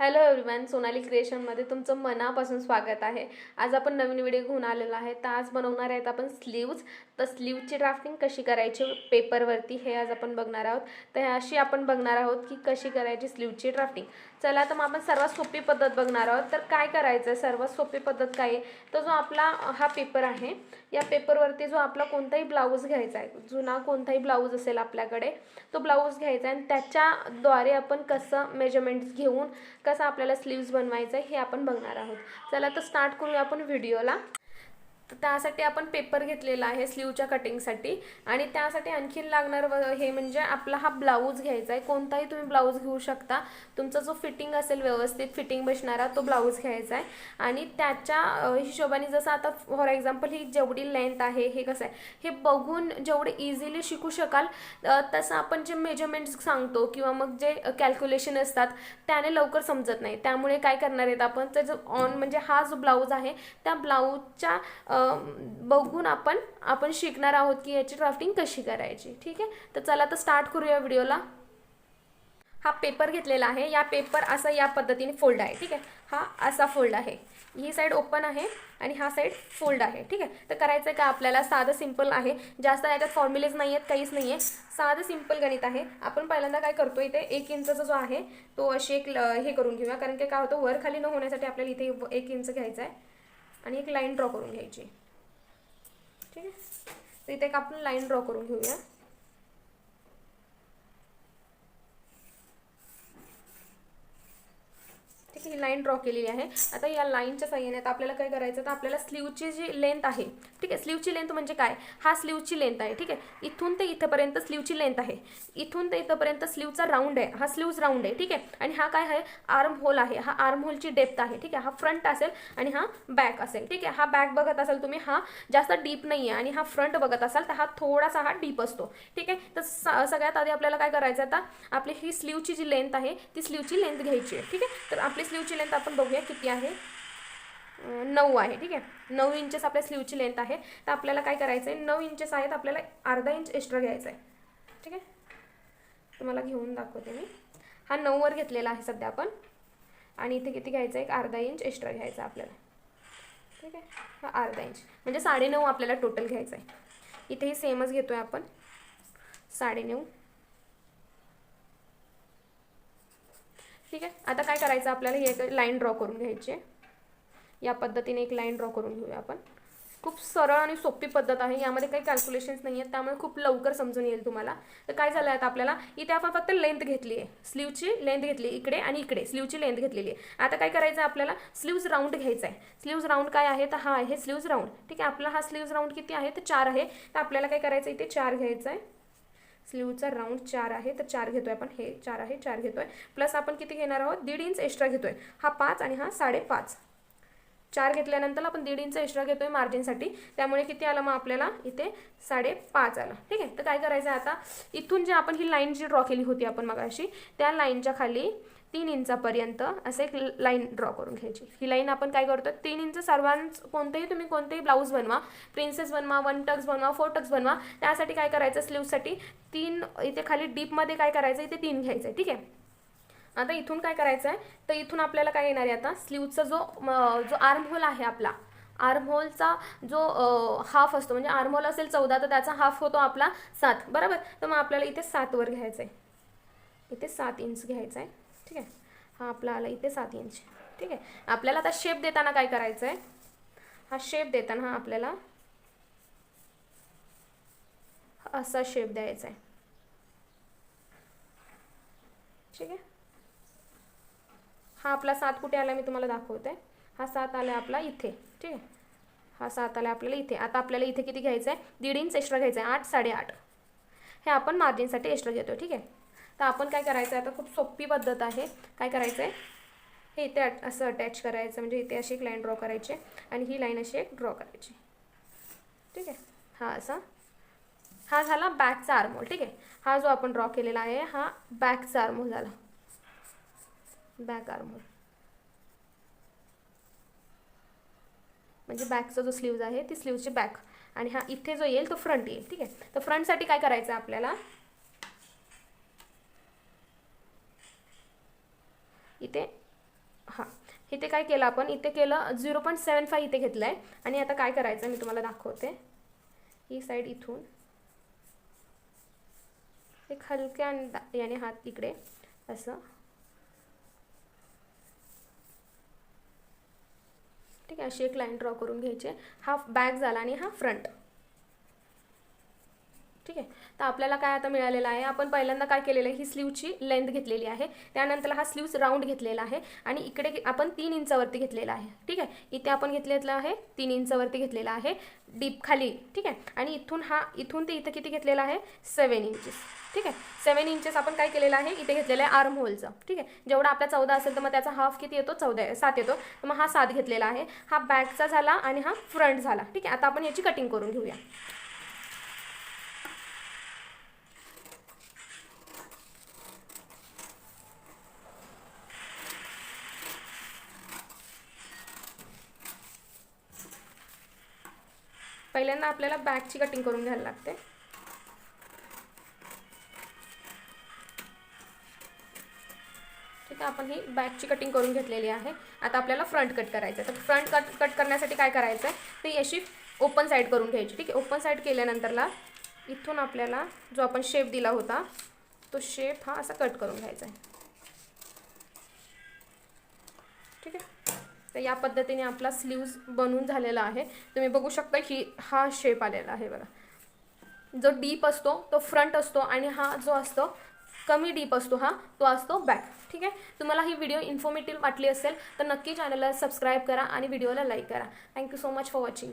Hello everyone, Sonali क्रिएशनमध्ये तुमचं मनापासून स्वागत आहे। आज आपण नवीन व्हिडिओ घेऊन आलेलो आहे। तर आज बनवणार आहेत आपण स्लीव्ज। तर स्लीवची ड्राफ्टिंग कशी करायची पेपरवरती हे आज आपण बघणार आहोत। तर अशी आपण बघणार आहोत की कशी करायची स्लीवची ड्राफ्टिंग। चला तर मग आपण सर्वात सोपी पद्धत बघणार आहोत। तर काय करायचं, सर्वात सोपी पद्धत काय आहे, तर जो आपला हा पेपर आहे, या पेपरवरती जो आपला कोणताही ब्लाऊज घ्यायचा आहे, जुना कोणताही ब्लाऊज असेल आपल्याकडे, तो ब्लाऊज घ्यायचा आणि त्याच्याद्वारे आपण कसं मेजरमेंट्स घेऊन कसं आपल्याला स्लीव्स बनवायचं हे आपण बघणार आहोत। चला तर स्टार्ट करूया आपण व्हिडिओला। तर त्यासाठी आपण पेपर घेतलेला आहे स्लीवच्या कटिंगसाठी, आणि त्यासाठी आणखीन लागणार हे म्हणजे आपला हा ब्लाऊज घ्यायचा आहे। कोणताही तुम्ही ब्लाऊज घेऊ शकता, तुमचा जो फिटिंग असेल व्यवस्थित फिटिंग बसणारा तो ब्लाऊज घ्यायचा आहे। आणि त्याच्या हिशोबाने जसं आता फॉर एक्झाम्पल ही जेवढी लेंथ आहे, हे कसं आहे हे बघून जेवढे इझिली शिकू शकाल तसं आपण जे मेजरमेंट्स सांगतो किंवा मग जे कॅल्क्युलेशन असतात त्याने लवकर समजत नाही। त्यामुळे काय करणार आहेत आपण, त्याचं ऑन म्हणजे हा जो ब्लाऊज आहे त्या ब्लाऊजच्या बघून आपण शिकणार आहोत की याची ड्राफ्टिंग कशी करायची। ठीक आहे, तर चला तर स्टार्ट करूया व्हिडिओला। हा पेपर घेतलेला आहे, या पेपर असा या पद्धतीने फोल्ड आहे। ठीक आहे, हा असा फोल्ड आहे, ही साइड ओपन आहे आणि हा साइड फोल्ड आहे। ठीक आहे, तर करायचं का आपल्याला, साधं सिंपल आहे, जास्त याच्यात फॉर्म्युलेज नाही आहेत, काहीच नाही आहे, साधं सिंपल गणित आहे। आपण पहिल्यांदा काय करतो, इथे 1 इंचचा जो आहे तो अशी एक हे करून घेऊया, कारण की काय होतं वर खाली न होण्यासाठी आपल्याला इथे 1 इंच घ्यायचा आहे आणि एक लाईन ड्रॉ करून घ्यायची। ठीक आहे, तर इथे एक आपण लाईन ड्रॉ करून घेऊया। ठीक आहे, ही लाईन ड्रॉ केलेली आहे। आता या लाईनच्या साहाय्याने आता आपल्याला काय करायचं, तर आपल्याला स्लीवची जी लेंथ आहे, ठीक आहे, स्लीवची लेंथ म्हणजे काय, हा स्लीवची लेंथ आहे। ठीक आहे, इथून ते इथपर्यंत स्लीवची लेंथ आहे, इथून ते इथपर्यंत स्लीवचा राऊंड आहे, हा स्लीव्ज राऊंड आहे। ठीक आहे, आणि हा काय आहे, आर्म होल आहे, हा आर्म होलची डेप्थ आहे। ठीक आहे, हा फ्रंट असेल आणि हा बॅक असेल। ठीक आहे, हा बॅक बघत असाल तुम्ही, हा जास्त डीप नाही आहे, आणि हा फ्रंट बघत असाल तर हा थोडासा हा डीप असतो। ठीक आहे, तर सगळ्यात आधी आपल्याला काय करायचं, आता आपली ही स्लीवची जी लेंथ आहे ती स्लीवची लेंथ घ्यायची आहे। ठीक आहे, तर आपली स्लीवची लेंथ आपण बघूया किती आहे, 9 आहे। ठीक आहे, 9 इंचेस आपल्या स्लीवची लेंथ आहे। तर आपल्याला काय करायचं आहे, 9 इंचेस आहेत, आपल्याला अर्धा इंच एक्स्ट्रा घ्यायचा आहे। ठीक आहे, तुम्हाला घेऊन दाखवते मी। हा 9 वर घेतलेला आहे सध्या आपण, आणि इथे किती घ्यायचं आहे, एक अर्धा इंच एक्स्ट्रा घ्यायचा आपल्याला। ठीक आहे, हा अर्धा इंच म्हणजे 9.5 आपल्याला टोटल घ्यायचं आहे। इथेही सेमच घेतोय आपण 9.5। ठीक आहे, आता काय करायचं आपल्याला, ही एक लाईन ड्रॉ करून घ्यायची आहे। या पद्धतीने एक लाईन ड्रॉ करून घेऊया आपण। खूप सरळ आणि सोपी पद्धत आहे, यामध्ये काही कॅल्क्युलेशन्स नाही आहेत, त्यामुळे खूप लवकर समजून येईल तुम्हाला। तर काय झालं आता आपल्याला, इथे आपण फक्त लेंथ घेतली आहे, स्लीवची लेंथ घेतली, इकडे आणि इकडे स्लीवची लेंथ घेतलेली आहे। आता काय करायचं आपल्याला, स्लीव्ज राऊंड घ्यायचा आहे। स्लीव्ज राऊंड काय आहे, तर हा आहे स्लीव्ज राऊंड। ठीक आहे, आपला हा स्लीव्ज राऊंड किती आहे, तर 4 आहे। तर आपल्याला काय करायचं, इथे 4 घ्यायचा आहे, स्लीवचा राऊंड 4 आहे, तर 4 घेतोय आपण, हे 4 आहे, 4 घेतोय, प्लस आपण किती घेणार आहोत, 1.5 इंच एक्स्ट्रा घेतोय, हा 5 आणि हा 5.5। 4 घेतल्यानंतर आपण 1.5 इंच एक्स्ट्रा घेतोय मार्जिनसाठी, त्यामुळे किती आलं मग आपल्याला, इथे 5.5 आलं। ठीक आहे, तर काय करायचं आता, इथून जे आपण ही लाईन जी ड्रॉ केली होती आपण मगाशी, त्या लाईनच्या खाली 3 इंचापर्यंत असं एक लाईन ड्रॉ करून घ्यायची। ही लाईन आपण काय करतो, 3 इंच कोणतेही तुम्ही कोणतेही ब्लाऊज बनवा, प्रिन्सेस बनवा, 1 टक्स बनवा, 4 टक्स बनवा, त्यासाठी काय करायचं, स्लीवसाठी 3 इथे खाली डीपमध्ये काय करायचं, इथे 3 घ्यायचं आहे। ठीक आहे, आता इथून काय करायचं आहे, तर इथून आपल्याला काय येणार आहे, आता स्लीवचा जो आर्म होल आहे आपला, आर्म होलचा जो हाफ असतो, म्हणजे आर्म होल असेल 14 तर त्याचा हाफ होतो आपला 7, बरोबर। तर मग आपल्याला इथे 7 वर घ्यायचं आहे, इथे 7 इंच घ्यायचं आहे। ठीक आहे, हा आपला आला इथे 7 इंच। ठीक आहे, आपल्याला आता शेप देताना काय करायचं आहे, हा शेप देताना हा आपल्याला असा शेप द्यायचा आहे। ठीक आहे, हा आपला 7 कुठे आला मी तुम्हाला दाखवते, हा 7 आला आपला इथे। ठीक आहे, हा 7 आला आपल्याला इथे। आता आपल्याला इथे किती घ्यायचं आहे, 1.5 इंच एक्स्ट्रा घ्यायचं आहे, 8, 8.5 हे आपण मार्जिनसाठी एक्स्ट्रा घेतो। ठीक आहे, तर आपण काय करायचं आहे, आता खूप सोपी पद्धत आहे। काय करायचं आहे, हे इथे असं अटॅच करायचं, म्हणजे इथे अशी एक लाईन ड्रॉ करायची आणि ही लाईन अशी एक ड्रॉ करायची। ठीक आहे, हा असा, हा झाला बॅकचा आर्महोल। ठीक आहे, हा जो आपण ड्रॉ केलेला आहे हा बॅकचा आर्महोल झाला, बॅक आर्महोल म्हणजे बॅकचा जो स्लीव्ज आहे ती स्लीव्जची बॅक, आणि हा इथे जो येईल तो फ्रंट येईल। ठीक आहे, तर फ्रंटसाठी काय करायचं आपल्याला, इथे हां, इथे काय केलं आपण, इथे केलं 0.75 इथे घेतलं आहे. आणि आता काय करायचं मी तुम्हाला दाखवते. ही साईड इथून एक हलक्या याने हात इकडे असं, ठीक आहे, अशी एक लाईन ड्रॉ करून घ्यायची. हा बॅक झाला आणि हा फ्रंट. ठीक आहे, तर आपल्याला काय आता मिळालेलं आहे, आपण पहिल्यांदा काय केलेलं आहे, ही स्लीवची लेंथ घेतलेली आहे. त्यानंतर हा स्लीव्स राऊंड घेतलेला आहे आणि इकडे आपण 3 इंचावरती घेतलेला आहे. ठीक आहे, इथे आपण घेतलेलं आहे 3 इंचावरती घेतलेला आहे डीप खाली. ठीक आहे, आणि इथून ते इथं किती घेतलेलं आहे, 7 इंचेस. ठीक आहे, 7 इंचेस आपण काय केलेलं आहे, इथे घेतलेलं आहे आर्म होलचं. ठीक आहे, जेवढा आपला 14 असेल तर मग त्याचा हाफ किती येतो, 7 येतो. तर मग हा 7 घेतलेला आहे. हा बॅकचा झाला आणि हा फ्रंट झाला. ठीक आहे, आता आपण याची कटिंग करून घेऊया. पहिल्यांदा आपल्याला बॅकची कटिंग करून घ्यायला लागते. ठीक आहे, आपण ही बॅकची कटिंग करून घेतलेली आहे. आता आपल्याला फ्रंट कट करायचं आहे. तर फ्रंट कट करण्यासाठी काय करायचं आहे, ती अशी ओपन साईड करून घ्यायची. ठीक आहे, ओपन साईड केल्यानंतरला इथून आपल्याला जो आपण शेप दिला होता तो शेप हा असा कट करून घ्यायचा आहे. ठीक आहे, तर या पद्धतीने आपला स्लीव्स बनवून झालेला आहे. तुम्ही बघू शकता की हा शेप आलेला आहे बघा. जो डीप असतो तो फ्रंट असतो आणि हा जो असतो कमी डीप असतो तो असतो बॅक. ठीक आहे, तुम्हाला ही व्हिडिओ इन्फॉर्मेटिव्ह वाटली असेल तर नक्की चॅनलला सबस्क्राईब करा आणि व्हिडिओला लाईक करा. Thank you so much for watching.